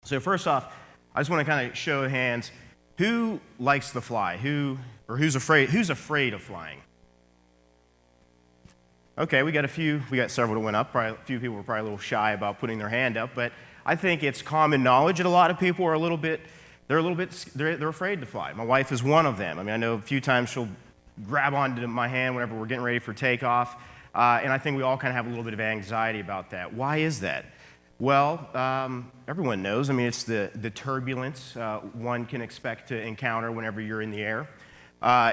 So first off, I just want to kind of show of hands, who likes to fly? Who's afraid of flying? Okay, we got several that went up. Probably, a few people were probably a little shy about putting their hand up, but I think it's common knowledge that a lot of people are they're afraid to fly. My wife is one of them. I mean, I know a few times she'll grab onto my hand whenever we're getting ready for takeoff, and I think we all kind of have a little bit of anxiety about that. Why is that? Well, everyone knows. I mean, it's the turbulence one can expect to encounter whenever you're in the air.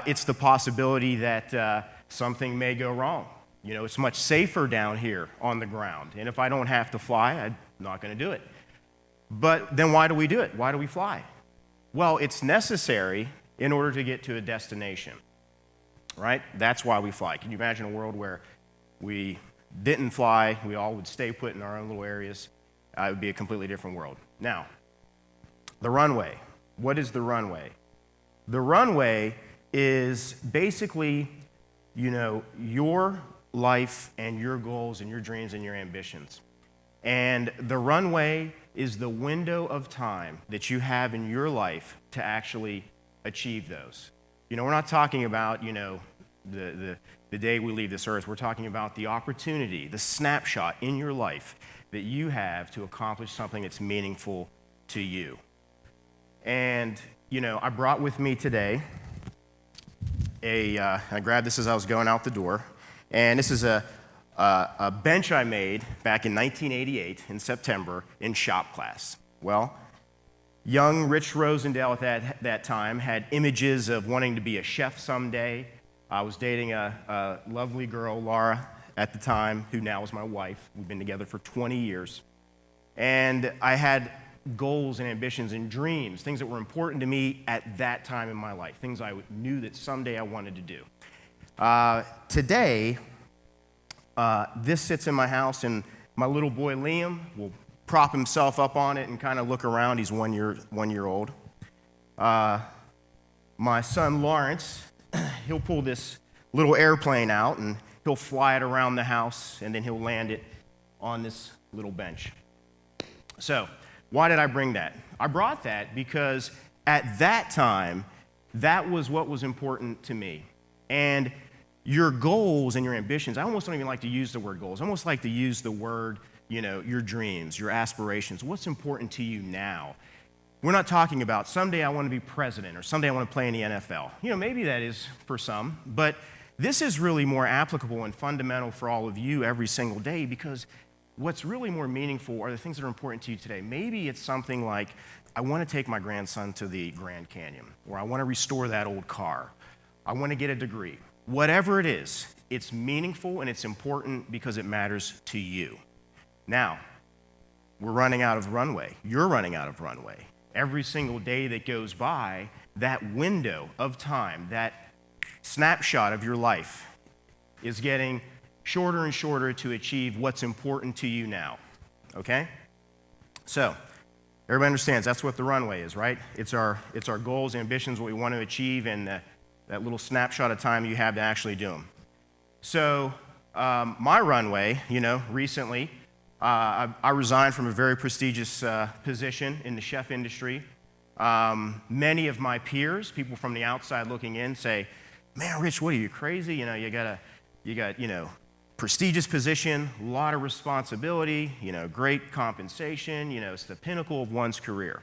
It's the possibility that something may go wrong. You know, it's much safer down here on the ground, and if I don't have to fly, I'm not going to do it. But then why do we do it? Why do we fly? Well, it's necessary in order to get to a destination, right? That's why we fly. Can you imagine a world where we didn't fly, we all would stay put in our own little areas? It would be a completely different world. Now, the runway. What is the runway? The runway is basically, your life and your goals and your dreams and your ambitions. And the runway is the window of time that you have in your life to actually achieve those. We're not talking about, the day we leave this earth. We're talking about the opportunity, the snapshot in your life that you have to accomplish something that's meaningful to you. And, I brought with me today I grabbed this as I was going out the door, and this is a bench I made back in 1988 in September in shop class. Well, young Rich Rosendale at that time had images of wanting to be a chef someday. I was dating a lovely girl, Laura, at the time, who now is my wife. We've been together for 20 years. And I had goals and ambitions and dreams, things that were important to me at that time in my life, things I knew that someday I wanted to do. Today, this sits in my house, and my little boy Liam will prop himself up on it and kind of look around. He's 1 year old. My son Laurence, he'll pull this little airplane out and he'll fly it around the house, and then he'll land it on this little bench. So, why did I bring that? I brought that because at that time, that was what was important to me. And your goals and your ambitions, I almost don't even like to use the word goals. I almost like to use the word, your dreams, your aspirations. What's important to you now? We're not talking about someday I want to be president or someday I want to play in the NFL. Maybe that is for some, but this is really more applicable and fundamental for all of you every single day, because what's really more meaningful are the things that are important to you today. Maybe it's something like, I want to take my grandson to the Grand Canyon, or I want to restore that old car. I want to get a degree. Whatever it is, it's meaningful and it's important because it matters to you. Now, we're running out of runway. You're running out of runway. Every single day that goes by, that window of time, that snapshot of your life is getting shorter and shorter to achieve what's important to you now, okay? So, everybody understands that's what the runway is, right? It's our goals, ambitions, what we want to achieve, and that little snapshot of time you have to actually do them. So, my runway, recently, I resigned from a very prestigious position in the chef industry. Many of my peers, people from the outside looking in, say, "Man, Rich, what are you, crazy? You got prestigious position, a lot of responsibility, great compensation, it's the pinnacle of one's career."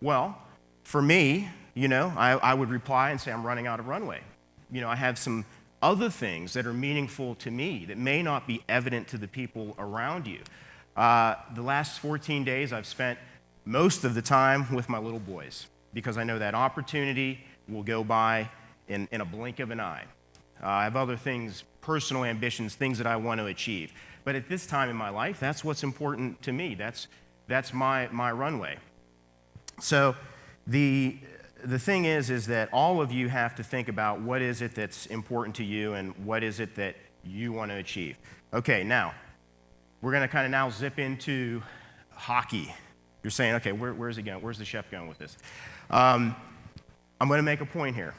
Well, for me, I would reply and say I'm running out of runway. I have some other things that are meaningful to me that may not be evident to the people around you. The last 14 days I've spent most of the time with my little boys, because I know that opportunity will go by in a blink of an eye. I have other things, personal ambitions, things that I want to achieve. But at this time in my life, that's what's important to me. That's my runway. So the thing is that all of you have to think about what is it that's important to you and what is it that you want to achieve. Okay, now, we're going to kind of now zip into hockey. You're saying, okay, where's it going? Where's the chef going with this? I'm going to make a point here.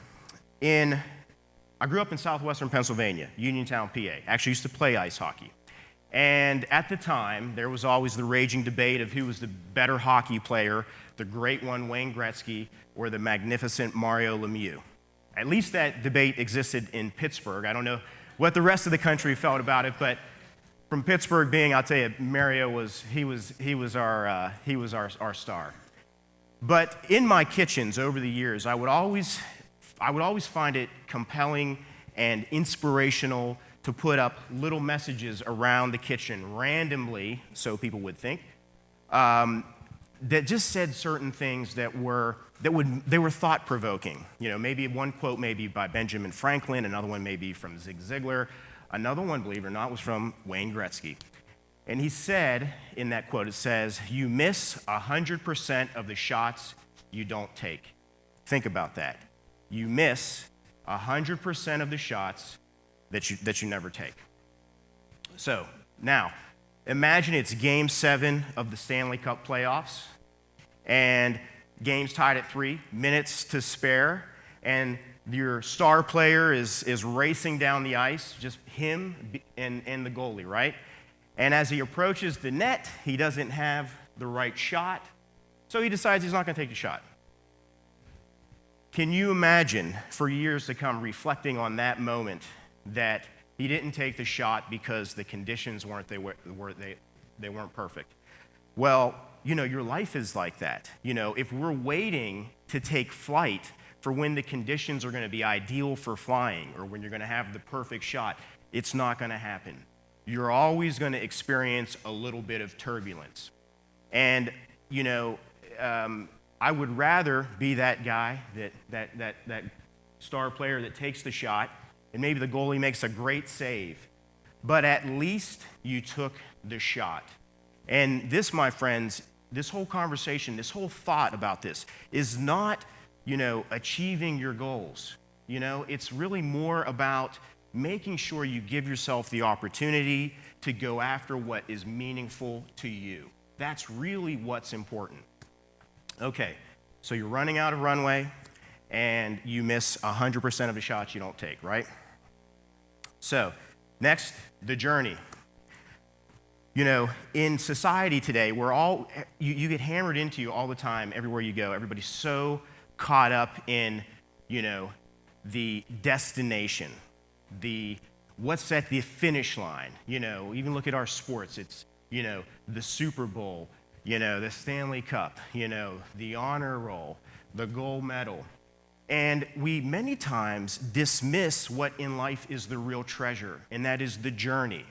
I grew up in southwestern Pennsylvania, Uniontown, PA. Actually used to play ice hockey. And at the time, there was always the raging debate of who was the better hockey player, the great one, Wayne Gretzky, or the magnificent Mario Lemieux. At least that debate existed in Pittsburgh. I don't know what the rest of the country felt about it, but from Pittsburgh being, I'll tell you, Mario was our star. But in my kitchens over the years, I would always find it compelling and inspirational to put up little messages around the kitchen randomly, so people would think, that just said certain things they were thought-provoking. You know, maybe one quote may be by Benjamin Franklin, another one may be from Zig Ziglar, another one, believe it or not, was from Wayne Gretzky. And he said in that quote, it says, "You miss 100% of the shots you don't take." Think about that. You miss 100% of the shots that you never take. So now, imagine it's Game 7 of the Stanley Cup playoffs, and game's tied at 3 minutes to spare, and your star player is racing down the ice, just him and the goalie, right? And as he approaches the net, he doesn't have the right shot, so he decides he's not going to take the shot. Can you imagine for years to come reflecting on that moment that he didn't take the shot because the conditions weren't perfect? Well, you know, your life is like that. You know, if we're waiting to take flight for when the conditions are going to be ideal for flying or when you're going to have the perfect shot, it's not going to happen. You're always going to experience a little bit of turbulence. And, you know, I would rather be that guy, that star player that takes the shot, and maybe the goalie makes a great save, but at least you took the shot. And this, my friends, this whole conversation, this whole thought about this is not, you know, achieving your goals. You know, it's really more about making sure you give yourself the opportunity to go after what is meaningful to you. That's really what's important. Okay, so you're running out of runway, and you miss 100% of the shots you don't take, right? So, next, the journey. You know, in society today, you get hammered into all the time, everywhere you go. Everybody's so caught up in, you know, the destination, what's at the finish line. You know, even look at our sports. It's, you know, the Super Bowl, you know, the Stanley Cup, you know, the honor roll, the gold medal. And we many times dismiss what in life is the real treasure, and that is the journey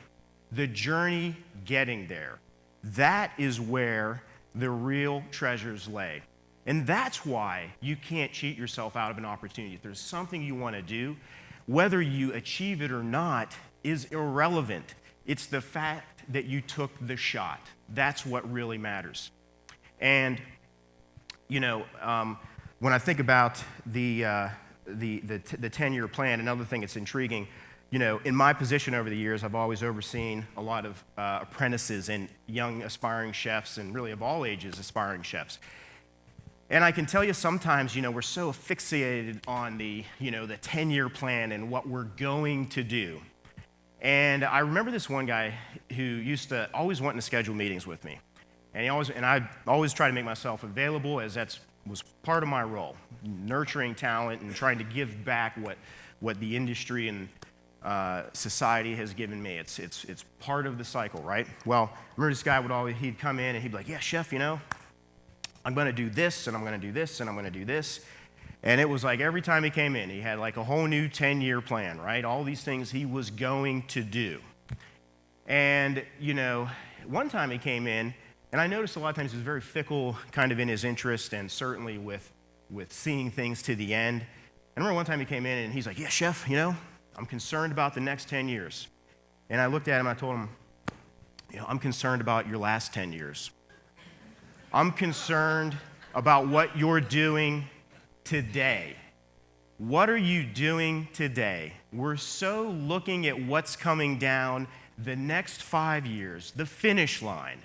getting there. That is where the real treasures lay. And that's why you can't cheat yourself out of an opportunity. If there's something you want to do, whether you achieve it or not is irrelevant. It's the fact that you took the shot. That's what really matters. And, you know, when I think about the 10-year plan, another thing that's intriguing, you know, in my position over the years, I've always overseen a lot of apprentices and young aspiring chefs, and really of all ages aspiring chefs. And I can tell you sometimes, you know, we're so fixated on the 10-year plan and what we're going to do. And I remember this one guy who used to always want to schedule meetings with me. And I always try to make myself available, as was part of my role, nurturing talent and trying to give back what the industry and society has given me. It's part of the cycle, right? Well, I remember this guy he'd come in and he'd be like, "Yeah, chef, you know, I'm going to do this, and I'm going to do this, and I'm going to do this." And it was like every time he came in, he had like a whole new 10-year plan, right? All these things he was going to do. And, you know, one time he came in, and I noticed a lot of times he was very fickle kind of in his interest, and certainly with seeing things to the end. I remember one time he came in, and he's like, "Yeah, chef, you know, I'm concerned about the next 10 years. And I looked at him, and I told him, "You know, I'm concerned about your last 10 years. I'm concerned about what you're doing today. What are you doing today?" We're so looking at what's coming down the next 5 years, the finish line,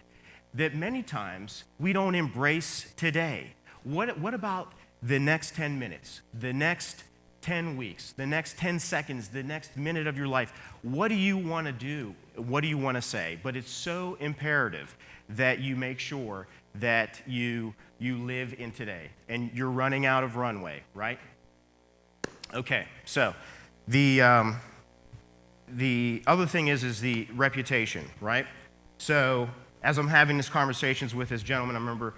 that many times we don't embrace today. What about the next 10 minutes, the next 10 weeks, the next 10 seconds, the next minute of your life, what do you want to do? What do you want to say? But it's so imperative that you make sure that you live in today. And you're running out of runway, right? Okay, so the other thing is the reputation, right? So as I'm having these conversations with this gentleman, I remember,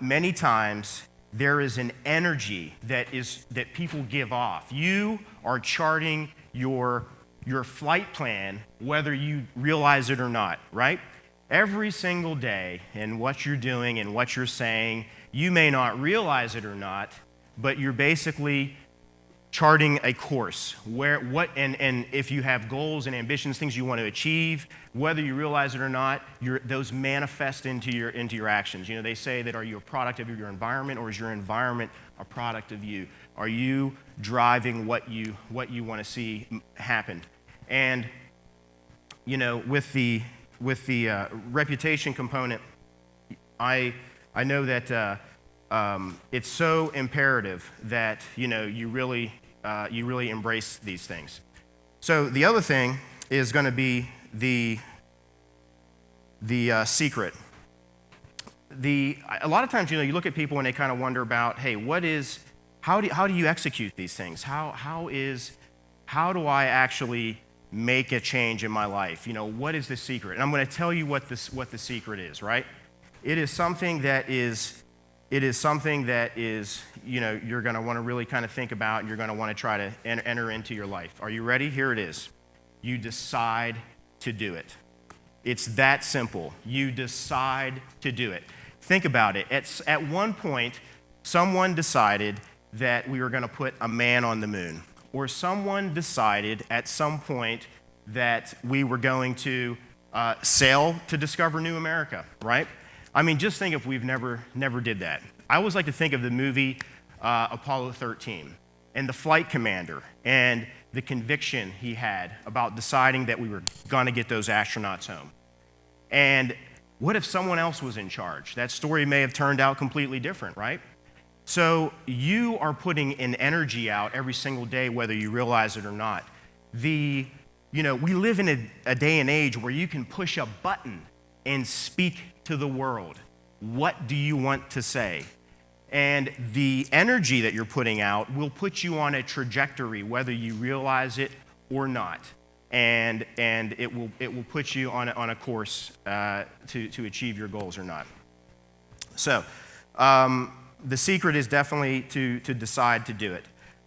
many times there is an energy that people give off. You are charting your flight plan, whether you realize it or not, right? Every single day, and what you're doing and what you're saying, you may not realize it or not, but you're basically charting a course and if you have goals and ambitions, things you want to achieve, whether you realize it or not, those manifest into your actions. They say that, are you a product of your environment, or is your environment a product of you? Are you driving what you want to see happen? And with the reputation component, I know that it's so imperative that you really embrace these things. So the other thing is going to be the secret. A lot of times, you look at people and they kind of wonder about, hey, how do you execute these things? How do I actually make a change in my life? What is the secret? And I'm going to tell you what the secret is, right? It is something that you're going to want to really kind of think about, and you're going to want to try to enter into your life. Are you ready? Here it is. You decide to do it. It's that simple. You decide to do it. Think about it. At one point, someone decided that we were going to put a man on the moon, or someone decided at some point that we were going to sail to discover new America, right? I mean, just think if we've never did that. I always like to think of the movie Apollo 13 and the flight commander and the conviction he had about deciding that we were going to get those astronauts home. And what if someone else was in charge? That story may have turned out completely different, right? So you are putting an energy out every single day, whether you realize it or not. We live in a day and age where you can push a button and speak to the world. What do you want to say? And the energy that you're putting out will put you on a trajectory, whether you realize it or not. And it will put you on a course to achieve your goals or not. So the secret is definitely to decide to do it.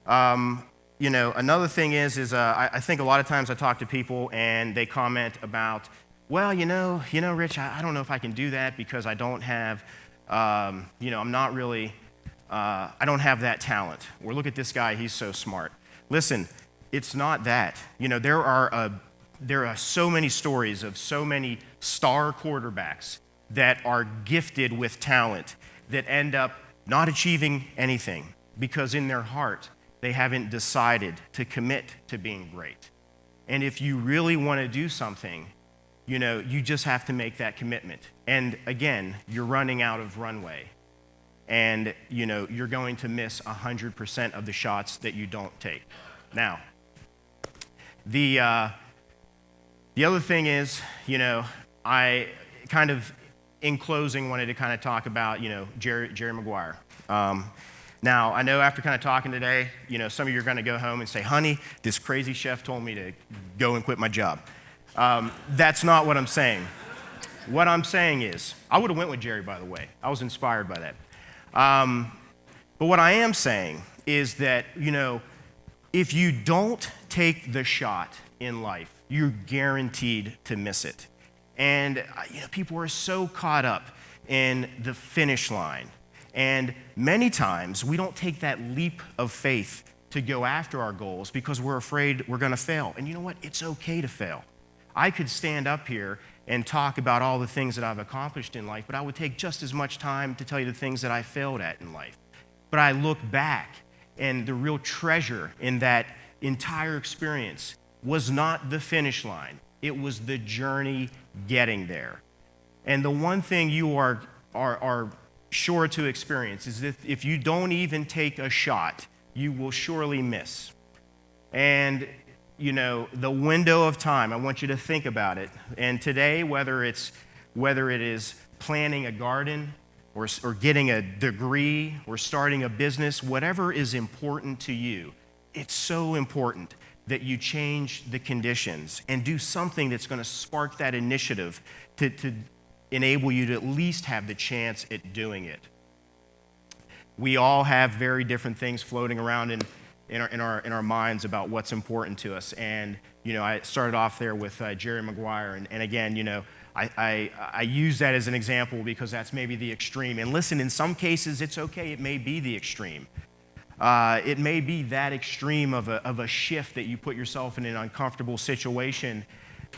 Another thing is I think a lot of times I talk to people and they comment about, well, Rich, I don't know if I can do that because I don't have, I'm not really, I don't have that talent. Or look at this guy, he's so smart. Listen, it's not that. There are so many stories of so many star quarterbacks that are gifted with talent that end up not achieving anything because in their heart they haven't decided to commit to being great. And if you really want to do something, you just have to make that commitment. And again, you're running out of runway. And, you're going to miss 100% of the shots that you don't take. Now, the other thing is, I kind of, in closing, wanted to kind of talk about, Jerry Maguire. Now, I know after kind of talking today, some of you are going to go home and say, honey, this crazy chef told me to go and quit my job. That's not what I'm saying. What I'm saying is, I would have went with Jerry, by the way. I was inspired by that. But what I am saying is that, if you don't take the shot in life, you're guaranteed to miss it. And, people are so caught up in the finish line. And many times, we don't take that leap of faith to go after our goals because we're afraid we're going to fail. And you know what? It's okay to fail. I could stand up here and talk about all the things that I've accomplished in life, but I would take just as much time to tell you the things that I failed at in life. But I look back, and the real treasure in that entire experience was not the finish line. It was the journey getting there. And the one thing you are sure to experience is that if you don't even take a shot, you will surely miss. And, the window of time, I want you to think about it. And today, whether it is planting a garden or getting a degree or starting a business, whatever is important to you, it's so important that you change the conditions and do something that's going to spark that initiative to enable you to at least have the chance at doing it. We all have very different things floating around in our minds about what's important to us. And, I started off there with Jerry Maguire. And again, I use that as an example because that's maybe the extreme. And listen, in some cases, it's okay. It may be the extreme. It may be that extreme of a shift that you put yourself in an uncomfortable situation.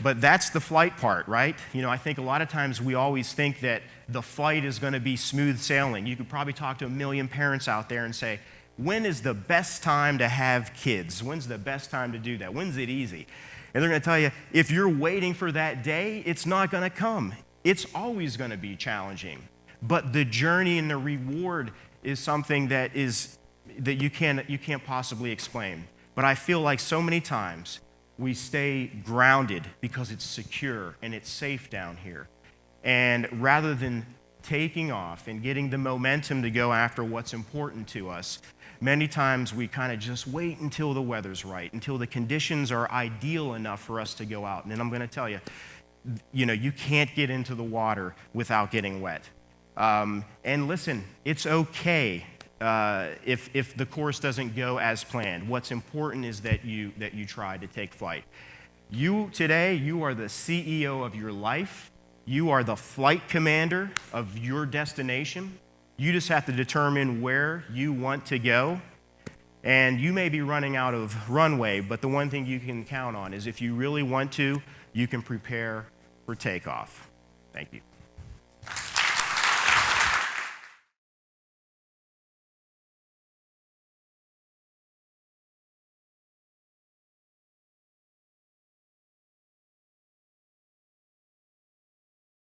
But that's the flight part, right? I think a lot of times we always think that the flight is going to be smooth sailing. You could probably talk to a million parents out there and say, when is the best time to have kids? When's the best time to do that? When's it easy? And they're going to tell you, if you're waiting for that day, it's not going to come. It's always going to be challenging. But the journey and the reward is something that you can't possibly explain. But I feel like so many times we stay grounded because it's secure and it's safe down here. And rather than taking off and getting the momentum to go after what's important to us, many times we kind of just wait until the weather's right, until the conditions are ideal enough for us to go out. And then I'm going to tell you, you can't get into the water without getting wet. And listen, it's okay if the course doesn't go as planned. What's important is that you try to take flight. Today, you are the CEO of your life. You are the flight commander of your destination. You just have to determine where you want to go. And you may be running out of runway, but the one thing you can count on is if you really want to, you can prepare for takeoff. Thank you.